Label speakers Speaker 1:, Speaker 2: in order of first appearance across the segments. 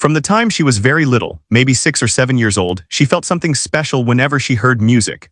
Speaker 1: From the time she was very little, maybe 6 or 7 years old, she felt something special whenever she heard music.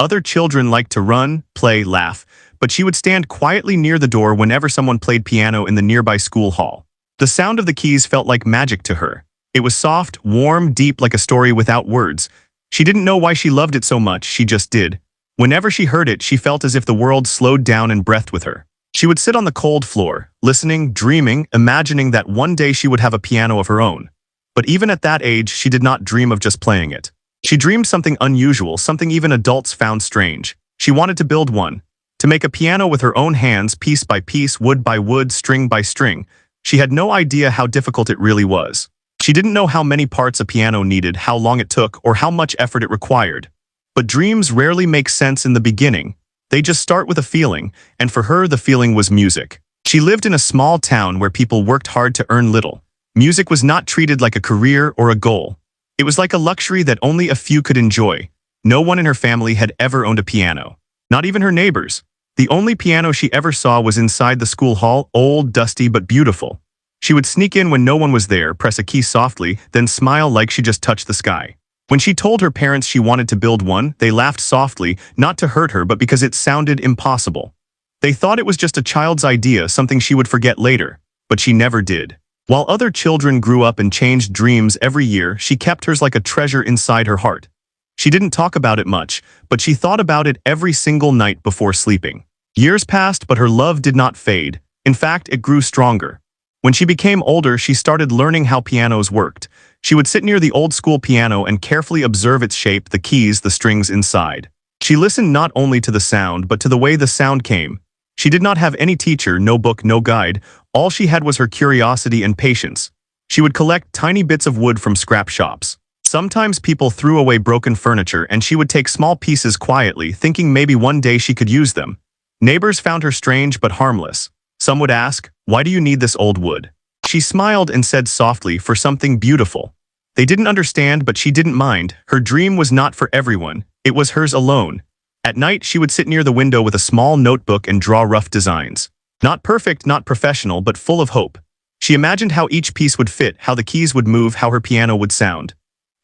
Speaker 1: Other children liked to run, play, laugh, but she would stand quietly near the door whenever someone played piano in the nearby school hall. The sound of the keys felt like magic to her. It was soft, warm, deep, like a story without words. She didn't know why she loved it so much, she just did. Whenever she heard it, she felt as if the world slowed down and breathed with her. She would sit on the cold floor, listening, dreaming, imagining that one day she would have a piano of her own. But even at that age, she did not dream of just playing it. She dreamed something unusual, something even adults found strange. She wanted to build one. To make a piano with her own hands, piece by piece, wood by wood, string by string. She had no idea how difficult it really was. She didn't know how many parts a piano needed, how long it took, or how much effort it required. But dreams rarely make sense in the beginning. They just start with a feeling, and for her, the feeling was music. She lived in a small town where people worked hard to earn little. Music was not treated like a career or a goal. It was like a luxury that only a few could enjoy. No one in her family had ever owned a piano. Not even her neighbors. The only piano she ever saw was inside the school hall, old, dusty, but beautiful. She would sneak in when no one was there, press a key softly, then smile like she just touched the sky. When she told her parents she wanted to build one, they laughed softly, not to hurt her but because it sounded impossible. They thought it was just a child's idea, something she would forget later. But she never did. While other children grew up and changed dreams every year, she kept hers like a treasure inside her heart. She didn't talk about it much, but she thought about it every single night before sleeping. Years passed, but her love did not fade. In fact, it grew stronger. When she became older, she started learning how pianos worked. She would sit near the old school piano and carefully observe its shape, the keys, the strings inside. She listened not only to the sound, but to the way the sound came. She did not have any teacher, no book, no guide. All she had was her curiosity and patience. She would collect tiny bits of wood from scrap shops. Sometimes people threw away broken furniture and she would take small pieces quietly, thinking maybe one day she could use them. Neighbors found her strange but harmless. Some would ask, "Why do you need this old wood?" She smiled and said softly, "For something beautiful." They didn't understand, but she didn't mind. Her dream was not for everyone. It was hers alone. At night, she would sit near the window with a small notebook and draw rough designs. Not perfect, not professional, but full of hope. She imagined how each piece would fit, how the keys would move, how her piano would sound.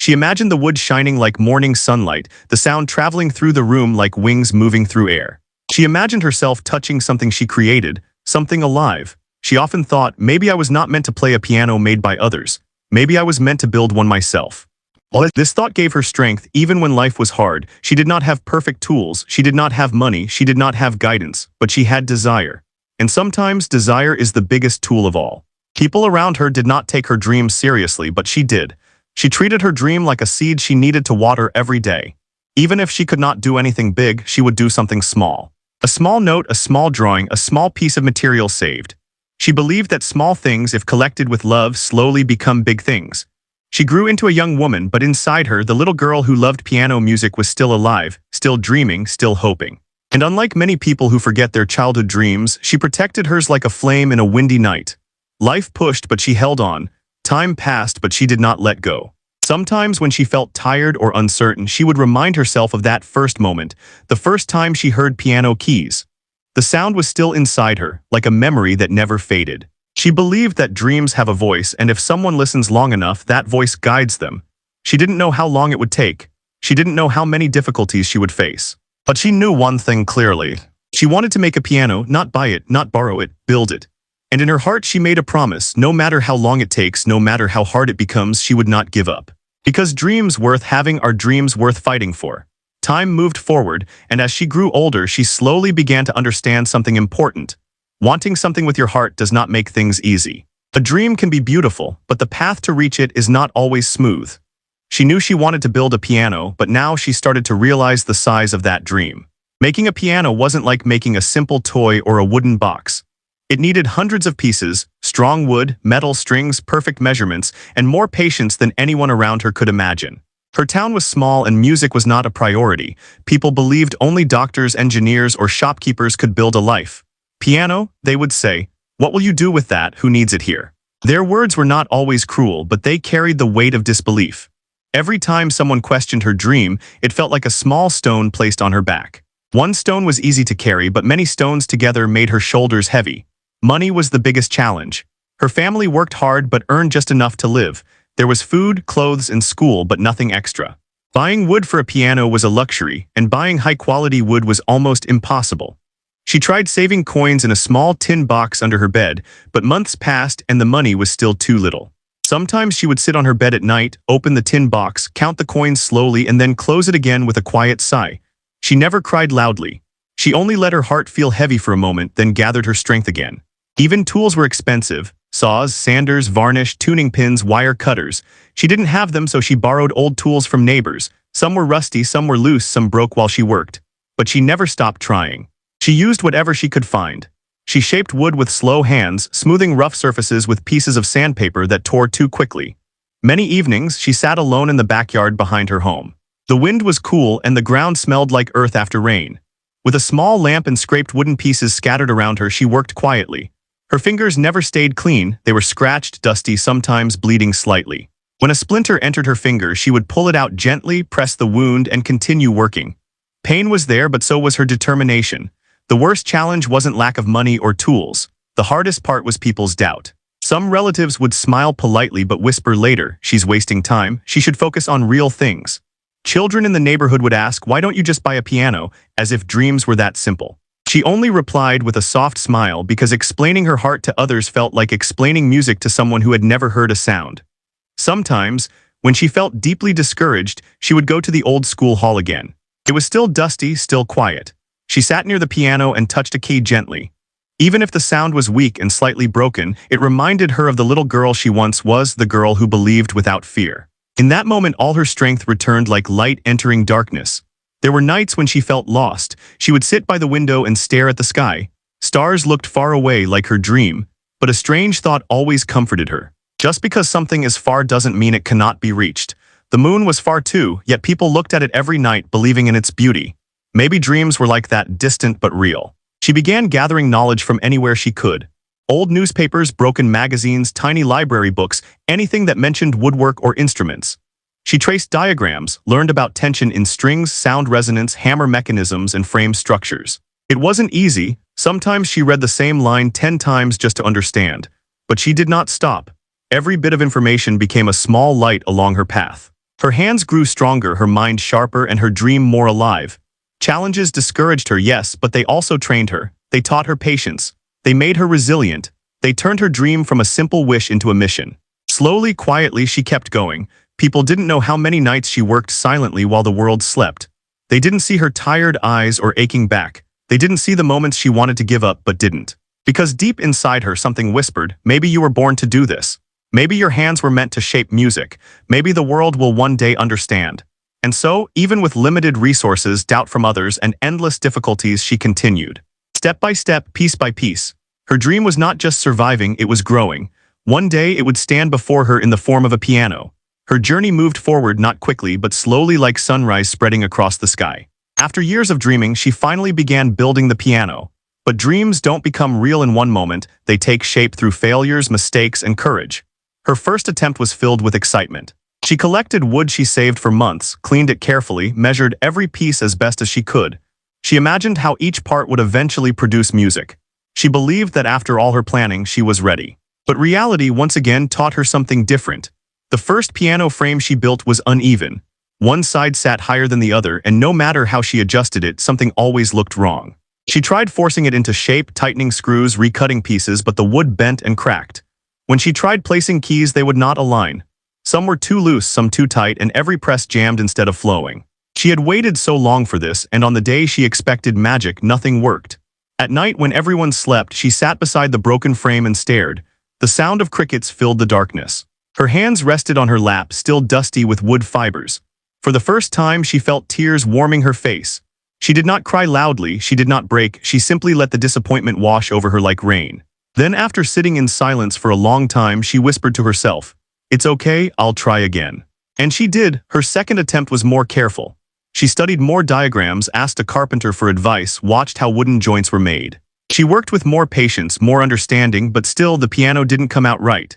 Speaker 1: She imagined the wood shining like morning sunlight, the sound traveling through the room like wings moving through air. She imagined herself touching something she created, something alive. She often thought, maybe I was not meant to play a piano made by others. Maybe I was meant to build one myself. This thought gave her strength even when life was hard. She did not have perfect tools, she did not have money, she did not have guidance, but she had desire. And sometimes desire is the biggest tool of all. People around her did not take her dreams seriously, but she did. She treated her dream like a seed she needed to water every day. Even if she could not do anything big, she would do something small. A small note, a small drawing, a small piece of material saved. She believed that small things, if collected with love, slowly become big things. She grew into a young woman, but inside her, the little girl who loved piano music was still alive, still dreaming, still hoping. And unlike many people who forget their childhood dreams, she protected hers like a flame in a windy night. Life pushed, but she held on. Time passed, but she did not let go. Sometimes when she felt tired or uncertain, she would remind herself of that first moment, the first time she heard piano keys. The sound was still inside her, like a memory that never faded. She believed that dreams have a voice, and if someone listens long enough, that voice guides them. She didn't know how long it would take. She didn't know how many difficulties she would face. But she knew one thing clearly. She wanted to make a piano, not buy it, not borrow it, build it. And in her heart she made a promise, no matter how long it takes, no matter how hard it becomes, she would not give up. Because dreams worth having are dreams worth fighting for. Time moved forward, and as she grew older, she slowly began to understand something important. Wanting something with your heart does not make things easy. A dream can be beautiful, but the path to reach it is not always smooth. She knew she wanted to build a piano, but now she started to realize the size of that dream. Making a piano wasn't like making a simple toy or a wooden box. It needed hundreds of pieces, strong wood, metal strings, perfect measurements, and more patience than anyone around her could imagine. Her town was small and music was not a priority. People believed only doctors, engineers, or shopkeepers could build a life. Piano, they would say, what will you do with that? Who needs it here? Their words were not always cruel, but they carried the weight of disbelief. Every time someone questioned her dream, it felt like a small stone placed on her back. One stone was easy to carry, but many stones together made her shoulders heavy. Money was the biggest challenge. Her family worked hard but earned just enough to live. There was food, clothes, and school, but nothing extra. Buying wood for a piano was a luxury, and buying high-quality wood was almost impossible. She tried saving coins in a small tin box under her bed, but months passed and the money was still too little. Sometimes she would sit on her bed at night, open the tin box, count the coins slowly, and then close it again with a quiet sigh. She never cried loudly. She only let her heart feel heavy for a moment, then gathered her strength again. Even tools were expensive: saws, sanders, varnish, tuning pins, wire cutters. She didn't have them, so she borrowed old tools from neighbors. Some were rusty, some were loose, some broke while she worked. But she never stopped trying. She used whatever she could find. She shaped wood with slow hands, smoothing rough surfaces with pieces of sandpaper that tore too quickly. Many evenings, she sat alone in the backyard behind her home. The wind was cool and the ground smelled like earth after rain. With a small lamp and scraped wooden pieces scattered around her, she worked quietly. Her fingers never stayed clean. They were scratched, dusty, sometimes bleeding slightly. When a splinter entered her finger, she would pull it out gently, press the wound, and continue working. Pain was there, but so was her determination. The worst challenge wasn't lack of money or tools. The hardest part was people's doubt. Some relatives would smile politely but whisper later, "She's wasting time, she should focus on real things." Children in the neighborhood would ask, "Why don't you just buy a piano?" as if dreams were that simple. She only replied with a soft smile, because explaining her heart to others felt like explaining music to someone who had never heard a sound. Sometimes, when she felt deeply discouraged, she would go to the old school hall again. It was still dusty, still quiet. She sat near the piano and touched a key gently. Even if the sound was weak and slightly broken, it reminded her of the little girl she once was, the girl who believed without fear. In that moment, all her strength returned like light entering darkness. There were nights when she felt lost. She would sit by the window and stare at the sky. Stars looked far away like her dream, but a strange thought always comforted her. Just because something is far doesn't mean it cannot be reached. The moon was far too, yet people looked at it every night, believing in its beauty. Maybe dreams were like that, distant but real. She began gathering knowledge from anywhere she could. Old newspapers, broken magazines, tiny library books, anything that mentioned woodwork or instruments. She traced diagrams, learned about tension in strings, sound resonance, hammer mechanisms, and frame structures. It wasn't easy. Sometimes she read the same line 10 times just to understand. But she did not stop. Every bit of information became a small light along her path. Her hands grew stronger, her mind sharper, and her dream more alive. Challenges discouraged her, yes, but they also trained her. They taught her patience. They made her resilient. They turned her dream from a simple wish into a mission. Slowly, quietly, she kept going. People didn't know how many nights she worked silently while the world slept. They didn't see her tired eyes or aching back. They didn't see the moments she wanted to give up but didn't. Because deep inside her, something whispered, "Maybe you were born to do this. Maybe your hands were meant to shape music. Maybe the world will one day understand." And so, even with limited resources, doubt from others, and endless difficulties, she continued. Step by step, piece by piece. Her dream was not just surviving, it was growing. One day, it would stand before her in the form of a piano. Her journey moved forward, not quickly, but slowly, like sunrise spreading across the sky. After years of dreaming, she finally began building the piano. But dreams don't become real in one moment. They take shape through failures, mistakes, and courage. Her first attempt was filled with excitement. She collected wood she saved for months, cleaned it carefully, measured every piece as best as she could. She imagined how each part would eventually produce music. She believed that after all her planning, she was ready. But reality once again taught her something different. The first piano frame she built was uneven. One side sat higher than the other, and no matter how she adjusted it, something always looked wrong. She tried forcing it into shape, tightening screws, recutting pieces, but the wood bent and cracked. When she tried placing keys, they would not align. Some were too loose, some too tight, and every press jammed instead of flowing. She had waited so long for this, and on the day she expected magic, nothing worked. At night, when everyone slept, she sat beside the broken frame and stared. The sound of crickets filled the darkness. Her hands rested on her lap, still dusty with wood fibers. For the first time, she felt tears warming her face. She did not cry loudly, she did not break, she simply let the disappointment wash over her like rain. Then, after sitting in silence for a long time, she whispered to herself, "It's okay, I'll try again." And she did. Her second attempt was more careful. She studied more diagrams, asked a carpenter for advice, watched how wooden joints were made. She worked with more patience, more understanding, but still the piano didn't come out right.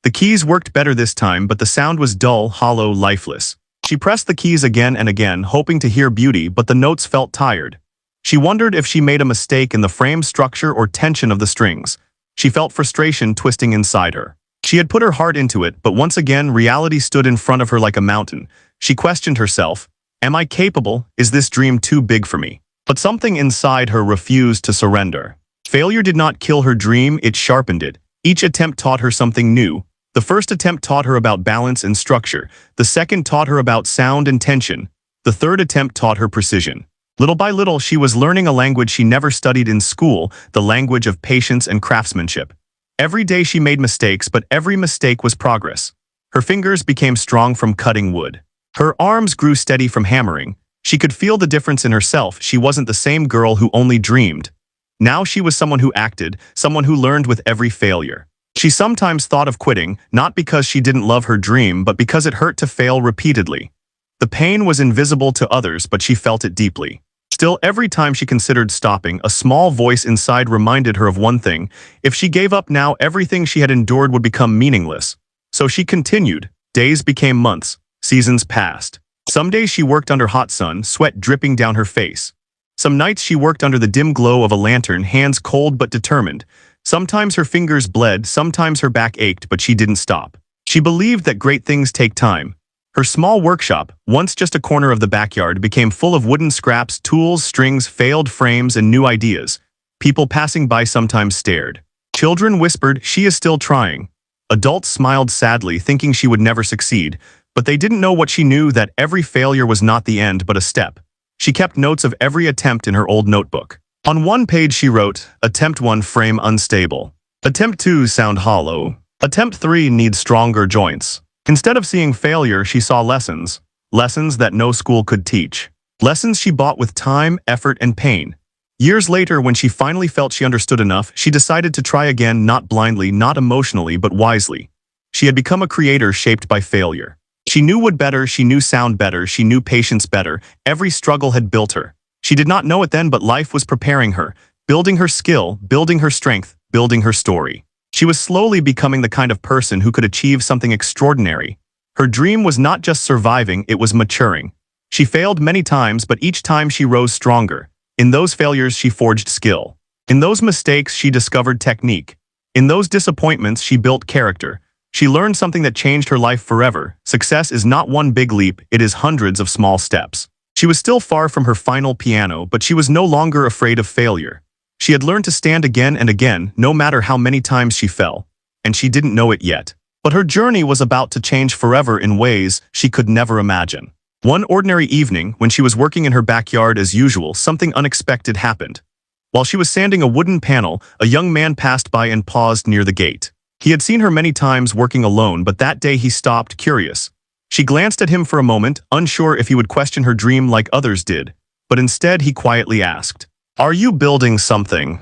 Speaker 1: The keys worked better this time, but the sound was dull, hollow, lifeless. She pressed the keys again and again, hoping to hear beauty, but the notes felt tired. She wondered if she made a mistake in the frame structure or tension of the strings. She felt frustration twisting inside her. She had put her heart into it, but once again, reality stood in front of her like a mountain. She questioned herself, am I capable? Is this dream too big for me? But something inside her refused to surrender. Failure did not kill her dream, it sharpened it. Each attempt taught her something new. The first attempt taught her about balance and structure. The second taught her about sound and tension. The third attempt taught her precision. Little by little, she was learning a language she never studied in school, the language of patience and craftsmanship. Every day she made mistakes, but every mistake was progress. Her fingers became strong from cutting wood. Her arms grew steady from hammering. She could feel the difference in herself. She wasn't the same girl who only dreamed. Now she was someone who acted, someone who learned with every failure. She sometimes thought of quitting, not because she didn't love her dream, but because it hurt to fail repeatedly. The pain was invisible to others, but she felt it deeply. Still, every time she considered stopping, a small voice inside reminded her of one thing: if she gave up now, everything she had endured would become meaningless. So she continued. Days became months. Seasons passed. Some days she worked under hot sun, sweat dripping down her face. Some nights she worked under the dim glow of a lantern, hands cold but determined. Sometimes her fingers bled, sometimes her back ached, but she didn't stop. She believed that great things take time. Her small workshop, once just a corner of the backyard, became full of wooden scraps, tools, strings, failed frames, and new ideas. People passing by sometimes stared. Children whispered, "She is still trying." Adults smiled sadly, thinking she would never succeed, but they didn't know what she knew: that every failure was not the end, but a step. She kept notes of every attempt in her old notebook. On one page she wrote, Attempt 1, frame unstable. Attempt 2, sound hollow. Attempt 3, needs stronger joints. Instead of seeing failure, she saw lessons. Lessons that no school could teach. Lessons she bought with time, effort, and pain. Years later, when she finally felt she understood enough, she decided to try again, not blindly, not emotionally, but wisely. She had become a creator shaped by failure. She knew wood better, she knew sound better, she knew patience better. Every struggle had built her. She did not know it then, but life was preparing her, building her skill, building her strength, building her story. She was slowly becoming the kind of person who could achieve something extraordinary. Her dream was not just surviving, it was maturing. She failed many times, but each time she rose stronger. In those failures, she forged skill. In those mistakes, she discovered technique. In those disappointments, she built character. She learned something that changed her life forever. Success is not one big leap, it is hundreds of small steps. She was still far from her final piano, but she was no longer afraid of failure. She had learned to stand again and again, no matter how many times she fell. And she didn't know it yet. But her journey was about to change forever in ways she could never imagine. One ordinary evening, when she was working in her backyard as usual, something unexpected happened. While she was sanding a wooden panel, a young man passed by and paused near the gate. He had seen her many times working alone, but that day he stopped, curious. She glanced at him for a moment, unsure if he would question her dream like others did. But instead he quietly asked, "Are you building something?"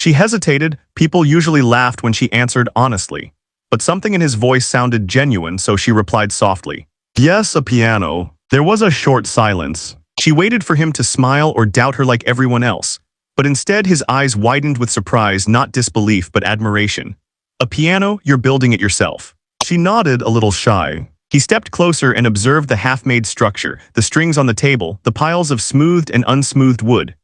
Speaker 1: She hesitated. People usually laughed when she answered honestly. But something in his voice sounded genuine, so she replied softly, "Yes, a piano." There was a short silence. She waited for him to smile or doubt her like everyone else. But instead his eyes widened with surprise, not disbelief but admiration. "A piano? You're building it yourself?" She nodded, a little shy. He stepped closer and observed the half-made structure, the strings on the table, the piles of smoothed and unsmoothed wood.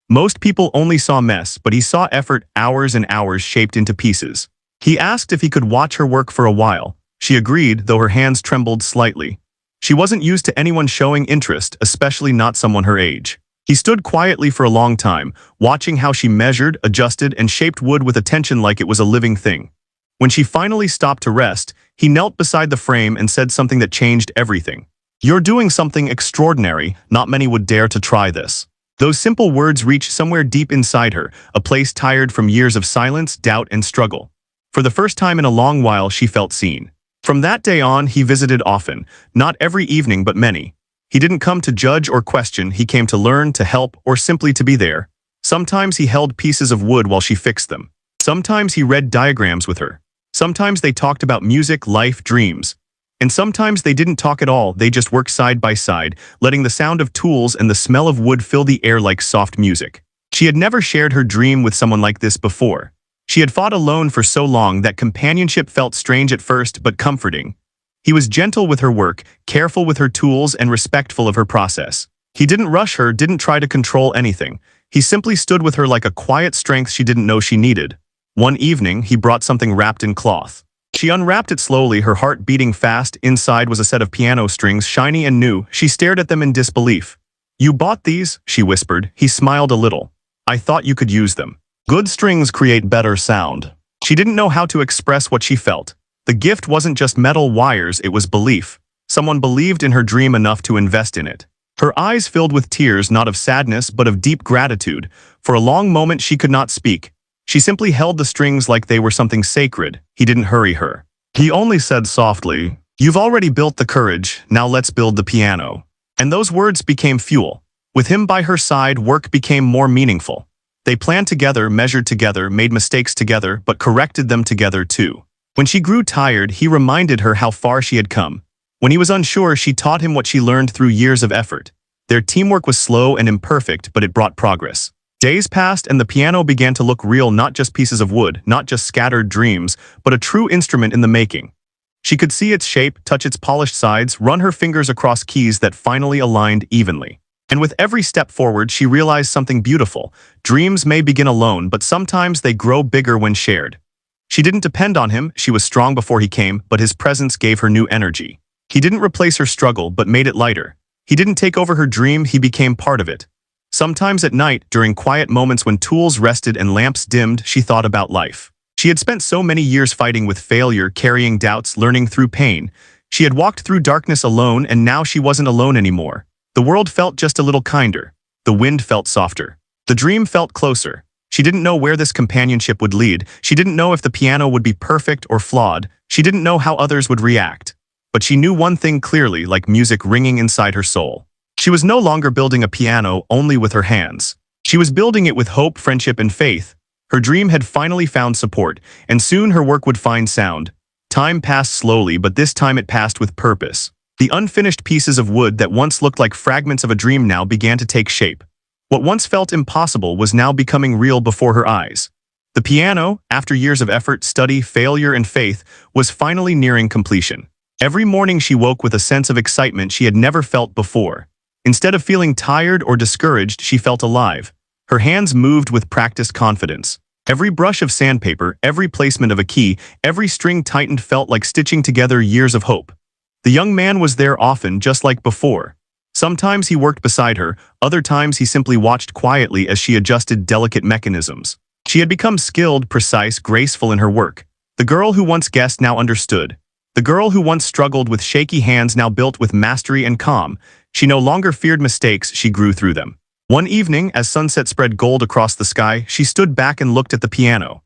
Speaker 1: Most people only saw mess, but he saw effort, hours and hours shaped into pieces. He asked if he could watch her work for a while. She agreed, though her hands trembled slightly. She wasn't used to anyone showing interest, especially not someone her age. He stood quietly for a long time, watching how she measured, adjusted, and shaped wood with attention like it was a living thing. When she finally stopped to rest, he knelt beside the frame and said something that changed everything. "You're doing something extraordinary. Not many would dare to try this." Those simple words reached somewhere deep inside her, a place tired from years of silence, doubt, and struggle. For the first time in a long while, she felt seen. From that day on, he visited often, not every evening but many. He didn't come to judge or question, he came to learn, to help, or simply to be there. Sometimes he held pieces of wood while she fixed them. Sometimes he read diagrams with her. Sometimes they talked about music, life, dreams. And sometimes they didn't talk at all, they just worked side by side, letting the sound of tools and the smell of wood fill the air like soft music. She had never shared her dream with someone like this before. She had fought alone for so long that companionship felt strange at first, but comforting. He was gentle with her work, careful with her tools, and respectful of her process. He didn't rush her, didn't try to control anything. He simply stood with her like a quiet strength she didn't know she needed. One evening, he brought something wrapped in cloth. She unwrapped it slowly, her heart beating fast. Inside was a set of piano strings, shiny and new. She stared at them in disbelief. "You bought these?" she whispered. He smiled a little. "I thought you could use them. Good strings create better sound." She didn't know how to express what she felt. The gift wasn't just metal wires, it was belief. Someone believed in her dream enough to invest in it. Her eyes filled with tears, not of sadness, but of deep gratitude. For a long moment she could not speak. She simply held the strings like they were something sacred. He didn't hurry her. He only said softly, "You've already built the courage, now let's build the piano." And those words became fuel. With him by her side, work became more meaningful. They planned together, measured together, made mistakes together, but corrected them together too. When she grew tired, he reminded her how far she had come. When he was unsure, she taught him what she learned through years of effort. Their teamwork was slow and imperfect, but it brought progress. Days passed and the piano began to look real, not just pieces of wood, not just scattered dreams, but a true instrument in the making. She could see its shape, touch its polished sides, run her fingers across keys that finally aligned evenly. And with every step forward, she realized something beautiful. Dreams may begin alone, but sometimes they grow bigger when shared. She didn't depend on him, she was strong before he came, but his presence gave her new energy. He didn't replace her struggle, but made it lighter. He didn't take over her dream, he became part of it. Sometimes at night, during quiet moments when tools rested and lamps dimmed, she thought about life. She had spent so many years fighting with failure, carrying doubts, learning through pain. She had walked through darkness alone, and now she wasn't alone anymore. The world felt just a little kinder. The wind felt softer. The dream felt closer. She didn't know where this companionship would lead. She didn't know if the piano would be perfect or flawed. She didn't know how others would react. But she knew one thing clearly, like music ringing inside her soul. She was no longer building a piano only with her hands. She was building it with hope, friendship, and faith. Her dream had finally found support, and soon her work would find sound. Time passed slowly, but this time it passed with purpose. The unfinished pieces of wood that once looked like fragments of a dream now began to take shape. What once felt impossible was now becoming real before her eyes. The piano, after years of effort, study, failure, and faith, was finally nearing completion. Every morning she woke with a sense of excitement she had never felt before. Instead of feeling tired or discouraged, she felt alive. Her hands moved with practiced confidence. Every brush of sandpaper, every placement of a key, every string tightened felt like stitching together years of hope. The young man was there often, just like before. Sometimes he worked beside her, other times he simply watched quietly as she adjusted delicate mechanisms. She had become skilled, precise, graceful in her work. The girl who once guessed now understood. The girl who once struggled with shaky hands now built with mastery and calm. She no longer feared mistakes, she grew through them. One evening, as sunset spread gold across the sky, she stood back and looked at the piano.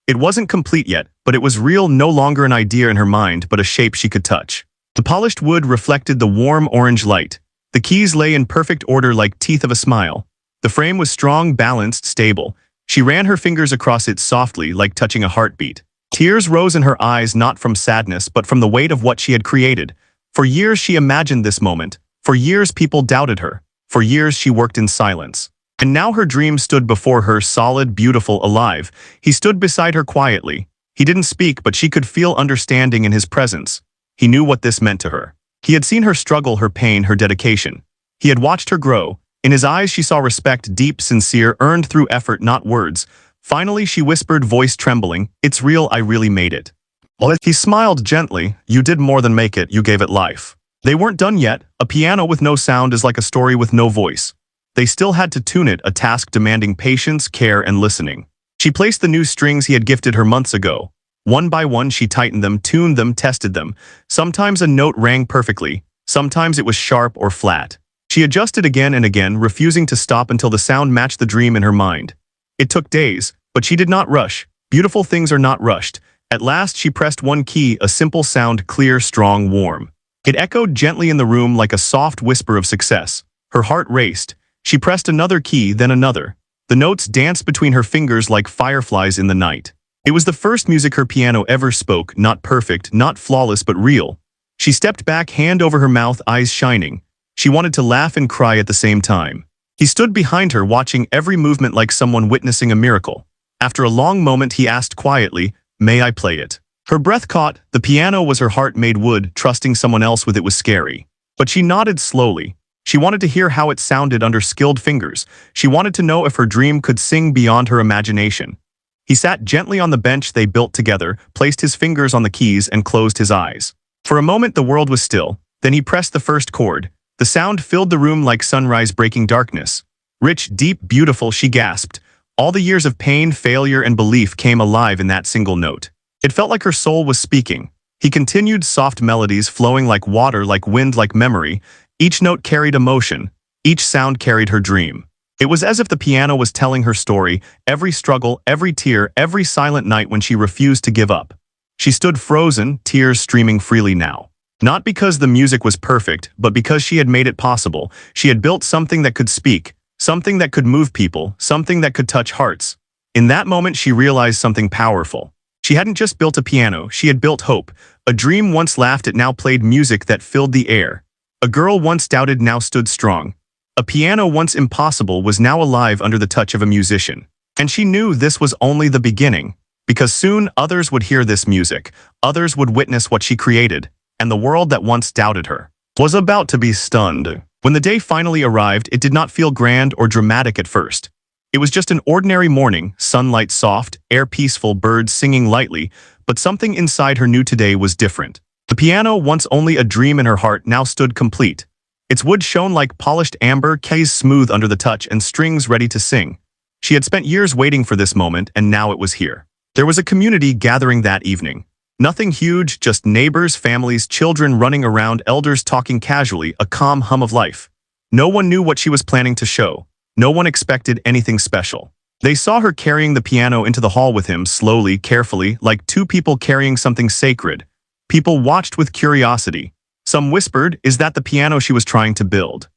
Speaker 1: It wasn't complete yet, but it was real, no longer an idea in her mind, but a shape she could touch. The polished wood reflected the warm orange light. The keys lay in perfect order like teeth of a smile. The frame was strong, balanced, stable. She ran her fingers across it softly, like touching a heartbeat. Tears rose in her eyes, not from sadness, but from the weight of what she had created. For years she imagined this moment. For years people doubted her. For years she worked in silence. And now her dream stood before her, solid, beautiful, alive. He stood beside her quietly. He didn't speak, but she could feel understanding in his presence. He knew what this meant to her. He had seen her struggle, her pain, her dedication. He had watched her grow. In his eyes she saw respect, deep, sincere, earned through effort, not words. Finally she whispered, voice trembling, "It's real, I really made it." He smiled gently. "You did more than make it, you gave it life." They weren't done yet. A piano with no sound is like a story with no voice. They still had to tune it, a task demanding patience, care, and listening. She placed the new strings he had gifted her months ago. One by one she tightened them, tuned them, tested them. Sometimes a note rang perfectly. Sometimes it was sharp or flat. She adjusted again and again, refusing to stop until the sound matched the dream in her mind. It took days, but she did not rush. Beautiful things are not rushed. At last she pressed one key, a simple sound, clear, strong, warm. It echoed gently in the room like a soft whisper of success. Her heart raced. She pressed another key, then another. The notes danced between her fingers like fireflies in the night. It was the first music her piano ever spoke, not perfect, not flawless, but real. She stepped back, hand over her mouth, eyes shining. She wanted to laugh and cry at the same time. He stood behind her, watching every movement like someone witnessing a miracle. After a long moment, he asked quietly, "May I play it?" Her breath caught. The piano was her heart made wood. Trusting someone else with it was scary. But she nodded slowly. She wanted to hear how it sounded under skilled fingers. She wanted to know if her dream could sing beyond her imagination. He sat gently on the bench they built together, placed his fingers on the keys and closed his eyes. For a moment the world was still, then he pressed the first chord. The sound filled the room like sunrise breaking darkness. Rich, deep, beautiful, she gasped. All the years of pain, failure, and belief came alive in that single note. It felt like her soul was speaking. He continued, soft melodies flowing like water, like wind, like memory. Each note carried emotion. Each sound carried her dream. It was as if the piano was telling her story, every struggle, every tear, every silent night when she refused to give up. She stood frozen, tears streaming freely now. Not because the music was perfect, but because she had made it possible. She had built something that could speak, something that could move people, something that could touch hearts. In that moment she realized something powerful. She hadn't just built a piano, she had built hope. A dream once laughed at now played music that filled the air. A girl once doubted now stood strong. A piano once impossible was now alive under the touch of a musician. And she knew this was only the beginning. Because soon others would hear this music, others would witness what she created, and the world that once doubted her was about to be stunned. When the day finally arrived, it did not feel grand or dramatic at first. It was just an ordinary morning, sunlight soft, air peaceful, birds singing lightly, but something inside her knew today was different. The piano, once only a dream in her heart, now stood complete. Its wood shone like polished amber, keys smooth under the touch, and strings ready to sing. She had spent years waiting for this moment, and now it was here. There was a community gathering that evening. Nothing huge, just neighbors, families, children running around, elders talking casually, a calm hum of life. No one knew what she was planning to show. No one expected anything special. They saw her carrying the piano into the hall with him, slowly, carefully, like two people carrying something sacred. People watched with curiosity. Some whispered, "Is that the piano she was trying to build?"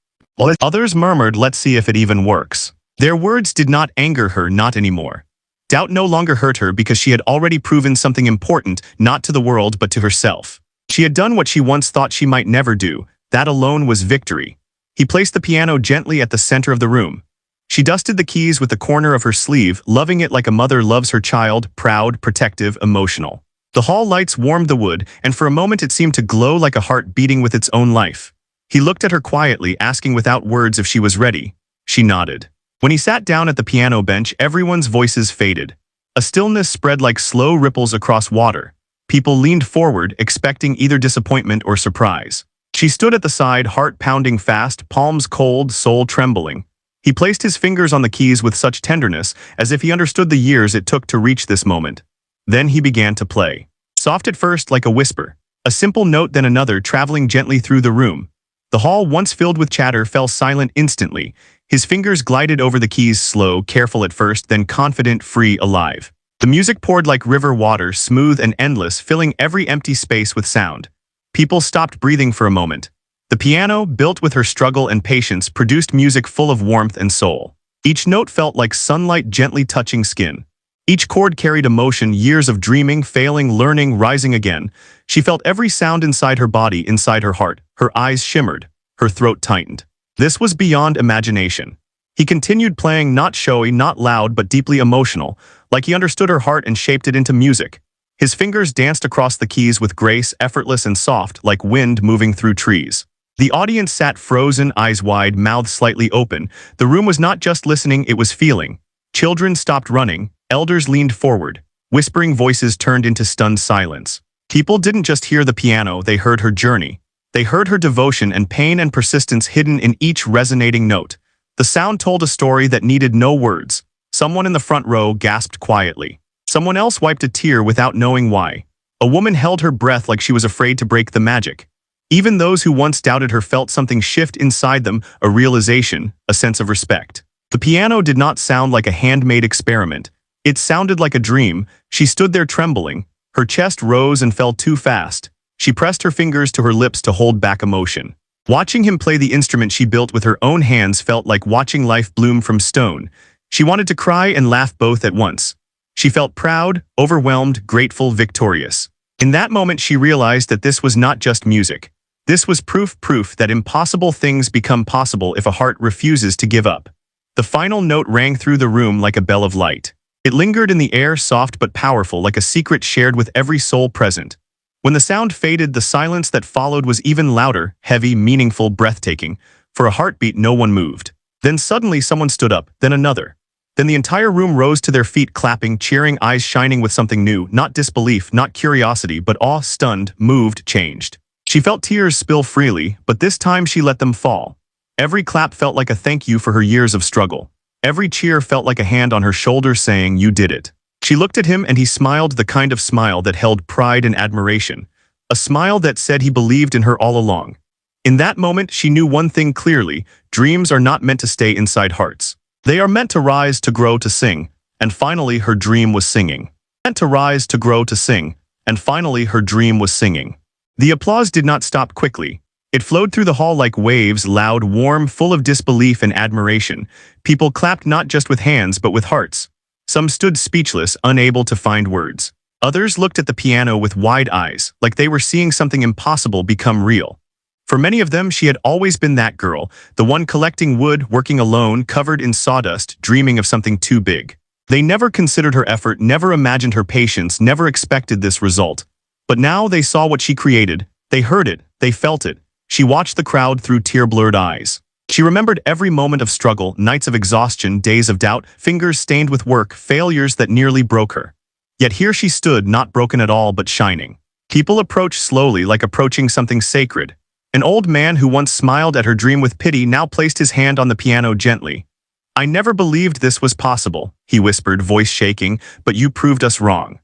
Speaker 1: Others murmured, "Let's see if it even works." Their words did not anger her, not anymore. Doubt no longer hurt her because she had already proven something important, not to the world but to herself. She had done what she once thought she might never do. That alone was victory. He placed the piano gently at the center of the room. She dusted the keys with the corner of her sleeve, loving it like a mother loves her child, proud, protective, emotional. The hall lights warmed the wood, and for a moment it seemed to glow like a heart beating with its own life. He looked at her quietly, asking without words if she was ready. She nodded. When he sat down at the piano bench, everyone's voices faded. A stillness spread like slow ripples across water. People leaned forward, expecting either disappointment or surprise. She stood at the side, heart pounding fast, palms cold, soul trembling. He placed his fingers on the keys with such tenderness, as if he understood the years it took to reach this moment. Then he began to play. Soft at first, like a whisper. A simple note, then another, traveling gently through the room. The hall, once filled with chatter, fell silent instantly. His fingers glided over the keys, slow, careful at first, then confident, free, alive. The music poured like river water, smooth and endless, filling every empty space with sound. People stopped breathing for a moment. The piano, built with her struggle and patience, produced music full of warmth and soul. Each note felt like sunlight gently touching skin. Each chord carried emotion, years of dreaming, failing, learning, rising again. She felt every sound inside her body, inside her heart. Her eyes shimmered. Her throat tightened. This was beyond imagination. He continued playing, not showy, not loud, but deeply emotional, like he understood her heart and shaped it into music. His fingers danced across the keys with grace, effortless and soft, like wind moving through trees. The audience sat frozen, eyes wide, mouths slightly open. The room was not just listening, it was feeling. Children stopped running. Elders leaned forward. Whispering voices turned into stunned silence. People didn't just hear the piano, they heard her journey. They heard her devotion and pain and persistence hidden in each resonating note. The sound told a story that needed no words. Someone in the front row gasped quietly. Someone else wiped a tear without knowing why. A woman held her breath like she was afraid to break the magic. Even those who once doubted her felt something shift inside them, a realization, a sense of respect. The piano did not sound like a handmade experiment. It sounded like a dream. She stood there trembling. Her chest rose and fell too fast. She pressed her fingers to her lips to hold back emotion. Watching him play the instrument she built with her own hands felt like watching life bloom from stone. She wanted to cry and laugh both at once. She felt proud, overwhelmed, grateful, victorious. In that moment she realized that this was not just music. This was proof that impossible things become possible if a heart refuses to give up. The final note rang through the room like a bell of light. It lingered in the air, soft but powerful, like a secret shared with every soul present. When the sound faded, the silence that followed was even louder, heavy, meaningful, breathtaking. For a heartbeat, no one moved. Then suddenly someone stood up, then another. Then the entire room rose to their feet, clapping, cheering, eyes shining with something new, not disbelief, not curiosity, but awe, stunned, moved, changed. She felt tears spill freely, but this time she let them fall. Every clap felt like a thank you for her years of struggle. Every cheer felt like a hand on her shoulder saying, "You did it." She looked at him and he smiled, the kind of smile that held pride and admiration. A smile that said he believed in her all along. In that moment, she knew one thing clearly: dreams are not meant to stay inside hearts. They are meant to rise, to grow, to sing. And finally, her dream was singing. Meant to rise, to grow, to sing. And finally, her dream was singing. The applause did not stop quickly. It flowed through the hall like waves, loud, warm, full of disbelief and admiration. People clapped not just with hands but with hearts. Some stood speechless, unable to find words. Others looked at the piano with wide eyes, like they were seeing something impossible become real. For many of them, she had always been that girl, the one collecting wood, working alone, covered in sawdust, dreaming of something too big. They never considered her effort, never imagined her patience, never expected this result. But now they saw what she created. They heard it, they felt it. She watched the crowd through tear-blurred eyes. She remembered every moment of struggle, nights of exhaustion, days of doubt, fingers stained with work, failures that nearly broke her. Yet here she stood, not broken at all, but shining. People approached slowly, like approaching something sacred. An old man who once smiled at her dream with pity now placed his hand on the piano gently. "I never believed this was possible," he whispered, voice shaking, "but you proved us wrong."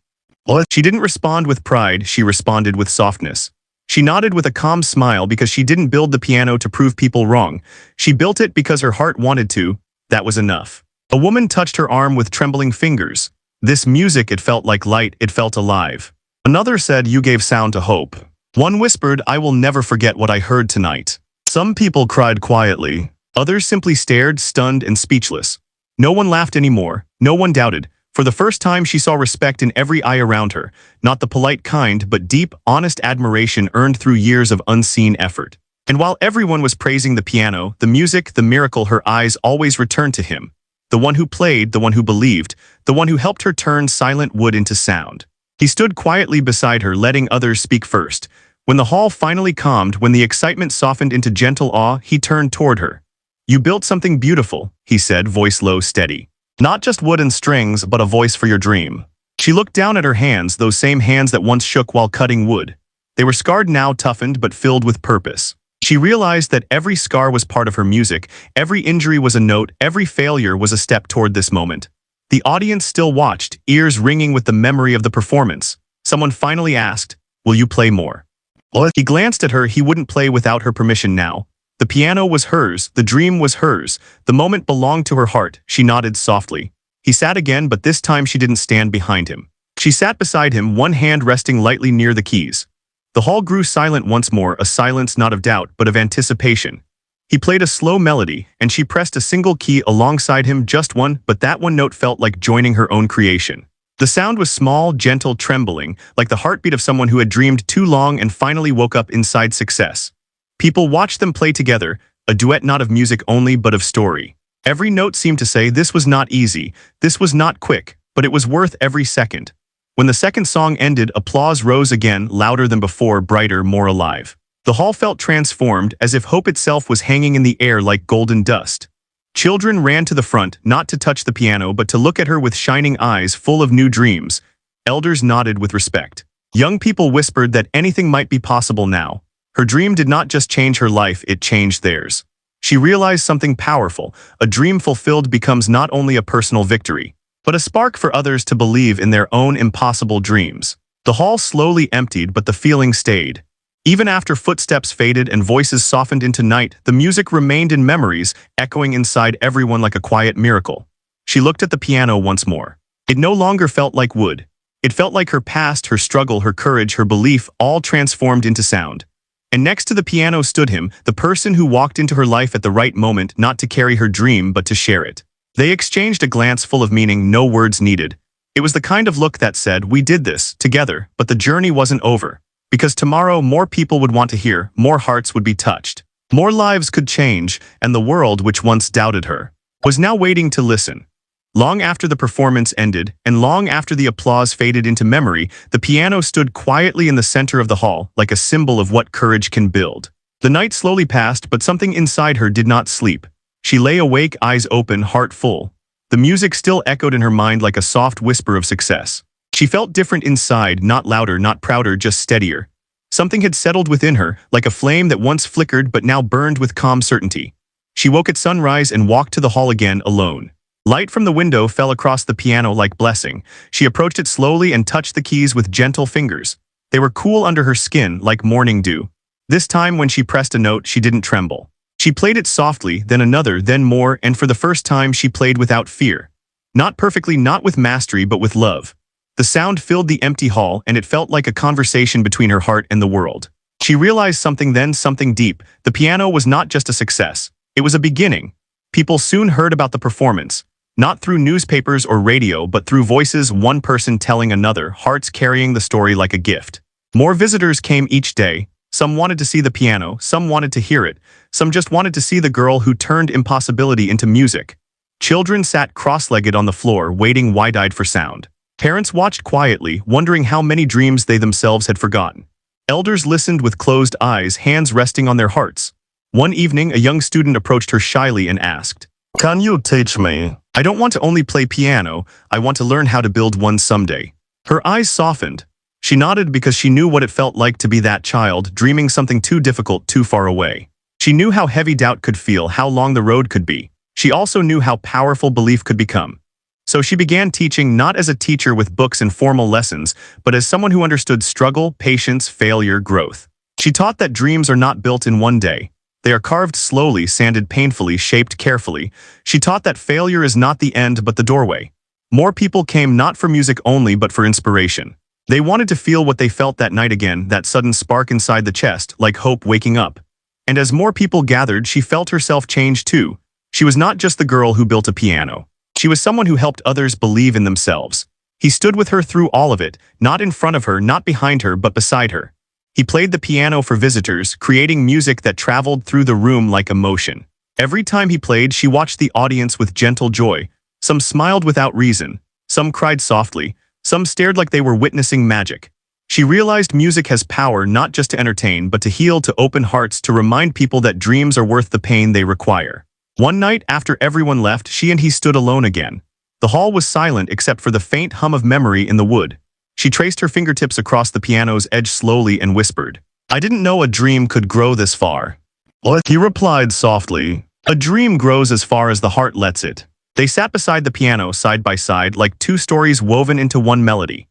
Speaker 1: What? She didn't respond with pride, she responded with softness. She nodded with a calm smile because she didn't build the piano to prove people wrong. She built it because her heart wanted to. That was enough. A woman touched her arm with trembling fingers. "This music, it felt like light, it felt alive." Another said, "You gave sound to hope." One whispered, "I will never forget what I heard tonight." Some people cried quietly. Others simply stared, stunned and speechless. No one laughed anymore. No one doubted. For the first time, she saw respect in every eye around her. Not the polite kind, but deep, honest admiration earned through years of unseen effort. And while everyone was praising the piano, the music, the miracle, her eyes always returned to him. The one who played, the one who believed, the one who helped her turn silent wood into sound. He stood quietly beside her, letting others speak first. When the hall finally calmed, when the excitement softened into gentle awe, he turned toward her. "You built something beautiful," he said, voice low, steady. "Not just wood and strings, but a voice for your dream." She looked down at her hands, those same hands that once shook while cutting wood. They were scarred now, toughened, but filled with purpose. She realized that every scar was part of her music, every injury was a note, every failure was a step toward this moment. The audience still watched, ears ringing with the memory of the performance. Someone finally asked, "Will you play more?" What? He glanced at her. He wouldn't play without her permission now. The piano was hers, the dream was hers, the moment belonged to her heart. She nodded softly. He sat again, but this time she didn't stand behind him. She sat beside him, one hand resting lightly near the keys. The hall grew silent once more, a silence not of doubt, but of anticipation. He played a slow melody, and she pressed a single key alongside him, just one, but that one note felt like joining her own creation. The sound was small, gentle, trembling, like the heartbeat of someone who had dreamed too long and finally woke up inside success. People watched them play together, a duet not of music only but of story. Every note seemed to say this was not easy, this was not quick, but it was worth every second. When the second song ended, applause rose again, louder than before, brighter, more alive. The hall felt transformed, as if hope itself was hanging in the air like golden dust. Children ran to the front, not to touch the piano, but to look at her with shining eyes full of new dreams. Elders nodded with respect. Young people whispered that anything might be possible now. Her dream did not just change her life, it changed theirs. She realized something powerful. A dream fulfilled becomes not only a personal victory, but a spark for others to believe in their own impossible dreams. The hall slowly emptied, but the feeling stayed. Even after footsteps faded and voices softened into night, the music remained in memories, echoing inside everyone like a quiet miracle. She looked at the piano once more. It no longer felt like wood. It felt like her past, her struggle, her courage, her belief, all transformed into sound. And next to the piano stood him, the person who walked into her life at the right moment, not to carry her dream but to share it. They exchanged a glance full of meaning, no words needed. It was the kind of look that said, "We did this, together, but the journey wasn't over." Because tomorrow more people would want to hear, more hearts would be touched. More lives could change, and the world, which once doubted her, was now waiting to listen. Long after the performance ended, and long after the applause faded into memory, the piano stood quietly in the center of the hall, like a symbol of what courage can build. The night slowly passed, but something inside her did not sleep. She lay awake, eyes open, heart full. The music still echoed in her mind like a soft whisper of success. She felt different inside, not louder, not prouder, just steadier. Something had settled within her, like a flame that once flickered but now burned with calm certainty. She woke at sunrise and walked to the hall again, alone. Light from the window fell across the piano like blessing. She approached it slowly and touched the keys with gentle fingers. They were cool under her skin, like morning dew. This time, when she pressed a note, she didn't tremble. She played it softly, then another, then more, and for the first time she played without fear. Not perfectly, not with mastery, but with love. The sound filled the empty hall, and it felt like a conversation between her heart and the world. She realized something then, something deep. The piano was not just a success. It was a beginning. People soon heard about the performance. Not through newspapers or radio, but through voices, one person telling another, hearts carrying the story like a gift. More visitors came each day. Some wanted to see the piano, some wanted to hear it, some just wanted to see the girl who turned impossibility into music. Children sat cross-legged on the floor, waiting wide-eyed for sound. Parents watched quietly, wondering how many dreams they themselves had forgotten. Elders listened with closed eyes, hands resting on their hearts. One evening, a young student approached her shyly and asked, "Can you teach me? I don't want to only play piano, I want to learn how to build one someday." Her eyes softened. She nodded because she knew what it felt like to be that child, dreaming something too difficult, too far away. She knew how heavy doubt could feel, how long the road could be. She also knew how powerful belief could become. So she began teaching, not as a teacher with books and formal lessons, but as someone who understood struggle, patience, failure, growth. She taught that dreams are not built in one day. They are carved slowly, sanded painfully, shaped carefully. She taught that failure is not the end but the doorway. More people came not for music only but for inspiration. They wanted to feel what they felt that night again, that sudden spark inside the chest, like hope waking up. And as more people gathered, she felt herself change too. She was not just the girl who built a piano. She was someone who helped others believe in themselves. He stood with her through all of it, not in front of her, not behind her, but beside her. He played the piano for visitors, creating music that traveled through the room like emotion. Every time he played, she watched the audience with gentle joy. Some smiled without reason. Some cried softly. Some stared like they were witnessing magic. She realized music has power not just to entertain, but to heal, to open hearts, to remind people that dreams are worth the pain they require. One night, after everyone left, she and he stood alone again. The hall was silent except for the faint hum of memory in the wood. She traced her fingertips across the piano's edge slowly and whispered, "I didn't know a dream could grow this far." "What?" he replied softly. "A dream grows as far as the heart lets it." They sat beside the piano, side by side, like two stories woven into one melody.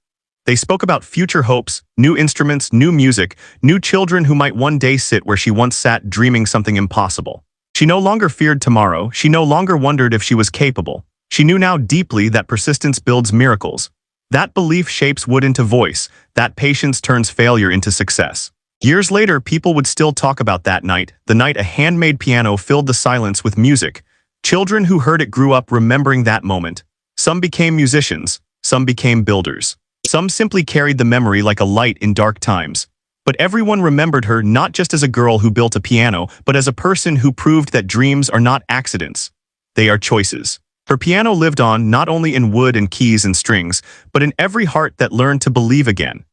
Speaker 1: They spoke about future hopes, new instruments, new music, new children who might one day sit where she once sat, dreaming something impossible. She no longer feared tomorrow. She no longer wondered if she was capable. She knew now deeply that persistence builds miracles. That belief shapes wood into voice. That patience turns failure into success. Years later, people would still talk about that night, the night a handmade piano filled the silence with music. Children who heard it grew up remembering that moment. Some became musicians. Some became builders. Some simply carried the memory like a light in dark times. But everyone remembered her not just as a girl who built a piano, but as a person who proved that dreams are not accidents. They are choices. Her piano lived on not only in wood and keys and strings, but in every heart that learned to believe again.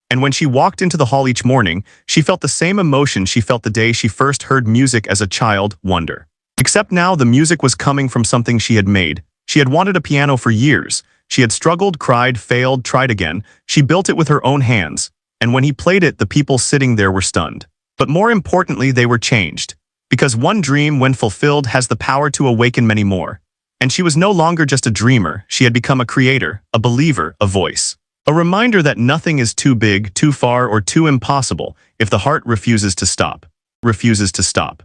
Speaker 1: And when she walked into the hall each morning, she felt the same emotion she felt the day she first heard music as a child, wonder. Except now the music was coming from something she had made. She had wanted a piano for years. She had struggled, cried, failed, tried again. She built it with her own hands. And when he played it, the people sitting there were stunned. But more importantly, they were changed. Because one dream, when fulfilled, has the power to awaken many more. And she was no longer just a dreamer. She had become a creator, a believer, a voice. A reminder that nothing is too big, too far, or too impossible if the heart refuses to stop. Refuses to stop.